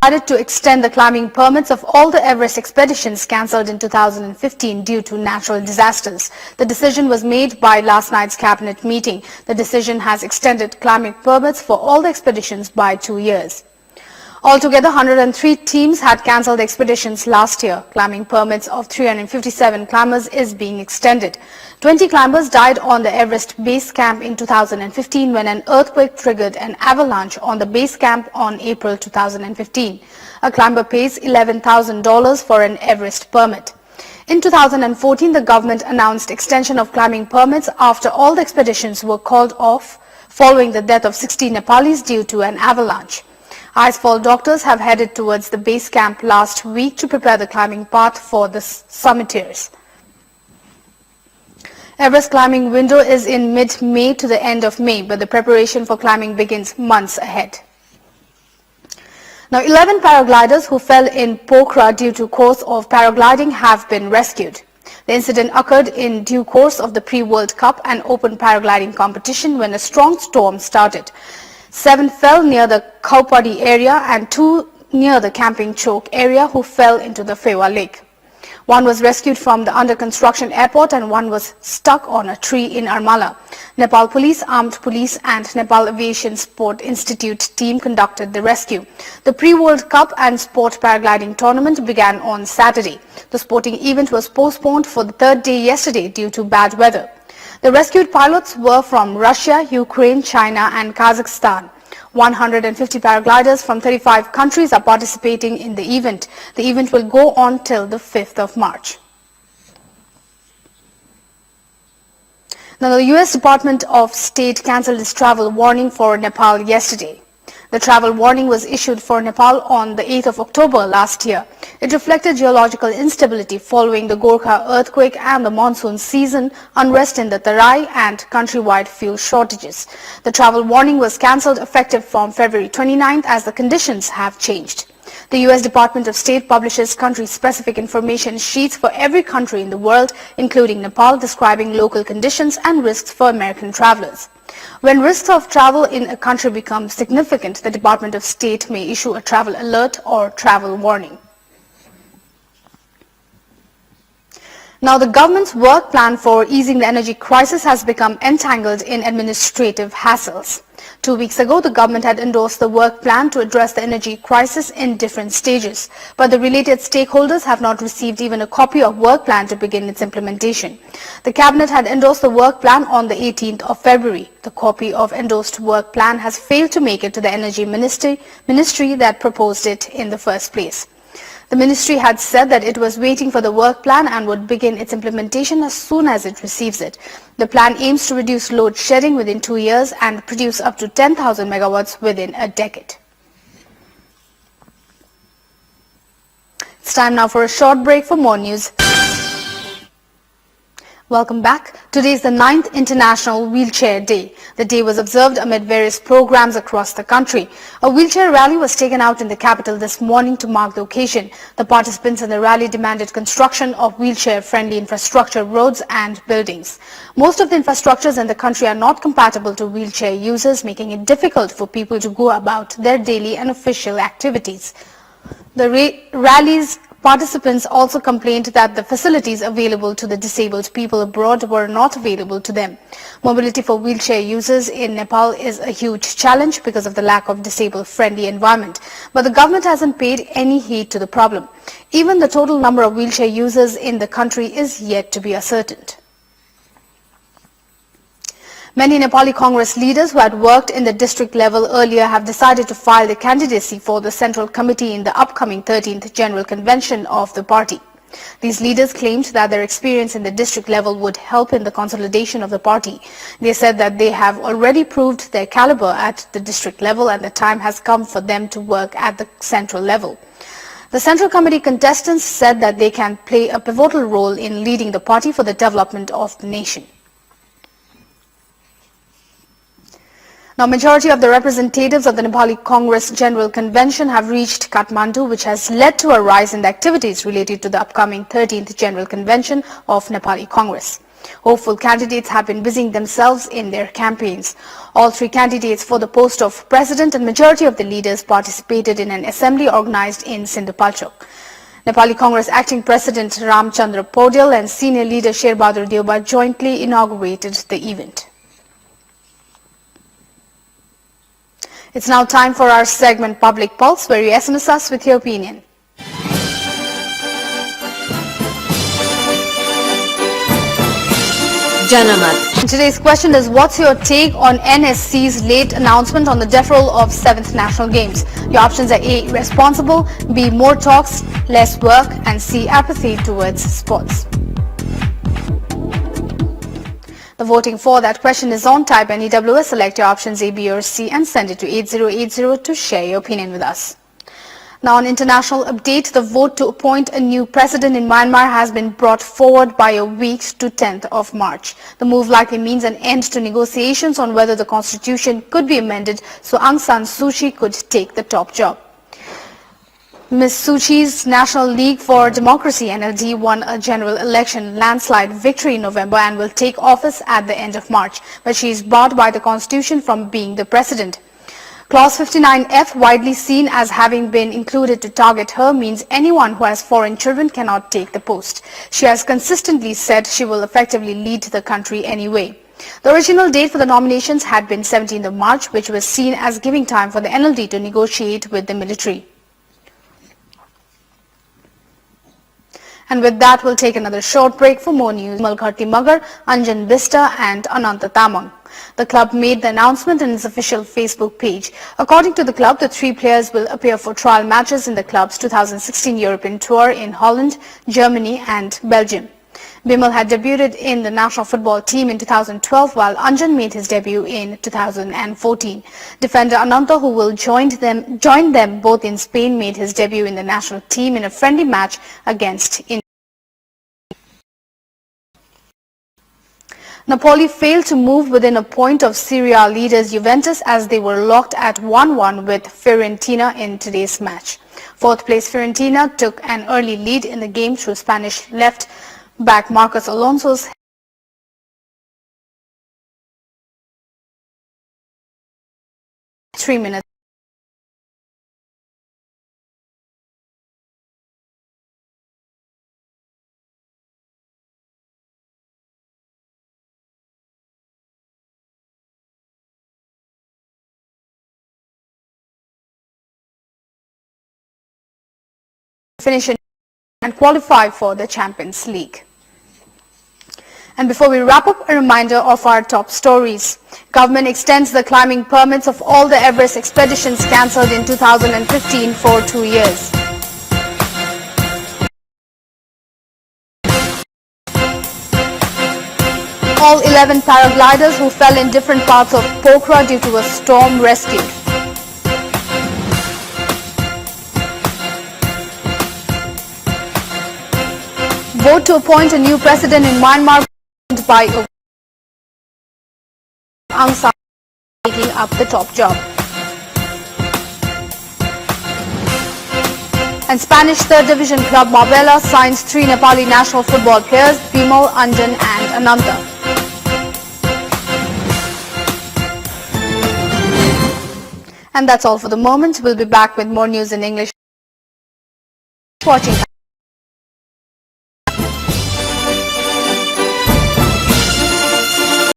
decided to extend the climbing permits of all the Everest expeditions cancelled in 2015 due to natural disasters. The decision was made by last night's cabinet meeting. The decision has extended climbing permits for all the expeditions by 2 years. Altogether, 103 teams had cancelled expeditions last year. Climbing permits of 357 climbers is being extended. 20 climbers died on the Everest base camp in 2015 when an earthquake triggered an avalanche on the base camp on April 2015. A climber pays $11,000 for an Everest permit. In 2014, the government announced extension of climbing permits after all the expeditions were called off following the death of 60 Nepalis due to an avalanche. Icefall doctors have headed towards the base camp last week to prepare the climbing path for the summiteers. Everest climbing window is in mid-May to the end of May, but the preparation for climbing begins months ahead. Now, 11 paragliders who fell in Pokhara due to course of paragliding have been rescued. The incident occurred in due course of the pre-World Cup and Open paragliding competition when a strong storm started. 7 fell near the Kaupadi area and 2 near the camping choke area who fell into the Fewa lake. One was rescued from the under-construction airport and one was stuck on a tree in Armala. Nepal Police, Armed Police and Nepal Aviation Sport Institute team conducted the rescue. The pre-World Cup and Sport Paragliding Tournament began on Saturday. The sporting event was postponed for the third day yesterday due to bad weather. The rescued pilots were from Russia, Ukraine, China and Kazakhstan. 150 paragliders from 35 countries are participating in the event. The event will go on till the 5th of March. Now, the US Department of State cancelled its travel warning for Nepal yesterday. The travel warning was issued for Nepal on the 8th of October last year. It reflected geological instability following the Gorkha earthquake and the monsoon season, unrest in the Tarai and countrywide fuel shortages. The travel warning was cancelled effective from February 29th as the conditions have changed. The US Department of State publishes country-specific information sheets for every country in the world, including Nepal, describing local conditions and risks for American travelers. When risks of travel in a country become significant, the Department of State may issue a travel alert or travel warning. Now, the government's work plan for easing the energy crisis has become entangled in administrative hassles. 2 weeks ago, the government had endorsed the work plan to address the energy crisis in different stages, but the related stakeholders have not received even a copy of work plan to begin its implementation. The cabinet had endorsed the work plan on the 18th of February. The copy of endorsed work plan has failed to make it to the energy ministry that proposed it in the first place. The ministry had said that it was waiting for the work plan and would begin its implementation as soon as it receives it. The plan aims to reduce load shedding within 2 years and produce up to 10,000 megawatts within a decade. It's time now for a short break. For more news. Welcome back. Today is the 9th International Wheelchair Day. The day was observed amid various programs across the country. A wheelchair rally was taken out in the capital this morning to mark the occasion. The participants in the rally demanded construction of wheelchair-friendly infrastructure, roads and buildings. Most of the infrastructures in the country are not compatible to wheelchair users, making it difficult for people to go about their daily and official activities. The rally's participants also complained that the facilities available to the disabled people abroad were not available to them. Mobility for wheelchair users in Nepal is a huge challenge because of the lack of disabled-friendly environment, but the government hasn't paid any heed to the problem. Even the total number of wheelchair users in the country is yet to be ascertained. Many Nepali Congress leaders who had worked in the district level earlier have decided to file their candidacy for the Central Committee in the upcoming 13th General Convention of the party. These leaders claimed that their experience in the district level would help in the consolidation of the party. They said that they have already proved their caliber at the district level and the time has come for them to work at the central level. The Central Committee contestants said that they can play a pivotal role in leading the party for the development of the nation. Now, majority of the representatives of the Nepali Congress General Convention have reached Kathmandu, which has led to a rise in the activities related to the upcoming 13th General Convention of Nepali Congress. Hopeful candidates have been busying themselves in their campaigns. All three candidates for the post of president and majority of the leaders participated in an assembly organized in Sindhupalchok. Nepali Congress acting president Ramchandra Podil and senior leader Sherbahadur Deuba jointly inaugurated the event. It's now time for our segment Public Pulse, where you SMS us with your opinion. Janamat. Today's question is, what's your take on NSC's late announcement on the deferral of 7th National Games? Your options are A, irresponsible, B, more talks, less work, and C, apathy towards sports. The voting for that question is on. Type NEWS, select your options A, B or C and send it to 8080 to share your opinion with us. Now, on international update, the vote to appoint a new president in Myanmar has been brought forward by a week to 10th of March. The move likely means an end to negotiations on whether the constitution could be amended so Aung San Suu Kyi could take the top job. Ms. Suu Kyi's National League for Democracy (NLD) won a general election landslide victory in November and will take office at the end of March, but she is barred by the constitution from being the president. Clause 59F, widely seen as having been included to target her, means anyone who has foreign children cannot take the post. She has consistently said she will effectively lead the country anyway. The original date for the nominations had been 17th of March, which was seen as giving time for the NLD to negotiate with the military. And with that, we'll take another short break. For more news, Malgharti Magar, Anjan Bista and Ananta Tamang. The club made the announcement on its official Facebook page. According to the club, the three players will appear for trial matches in the club's 2016 European Tour in Holland, Germany and Belgium. Bimal had debuted in the national football team in 2012, while Anjan made his debut in 2014. Defender Ananta, who will join them both in Spain, made his debut in the national team in a friendly match against India. Napoli failed to move within a point of Serie A leaders Juventus as they were locked at 1-1 with Fiorentina in today's match. Fourth place Fiorentina took an early lead in the game through Spanish left back Marcos Alonso's 3 minutes. Finish and qualify for the Champions League. And before we wrap up, a reminder of our top stories. Government extends the climbing permits of all the Everest expeditions cancelled in 2015 for 2 years. All 11 paragliders who fell in different parts of Pokhara due to a storm rescued. Vote to appoint a new president in Myanmar by Aung San taking up the top job. And Spanish third division club Marbella signs 3 Nepali national football players, Bimal, Anjan and Ananta. And that's all for the moment. We'll be back with more news in English. Watching.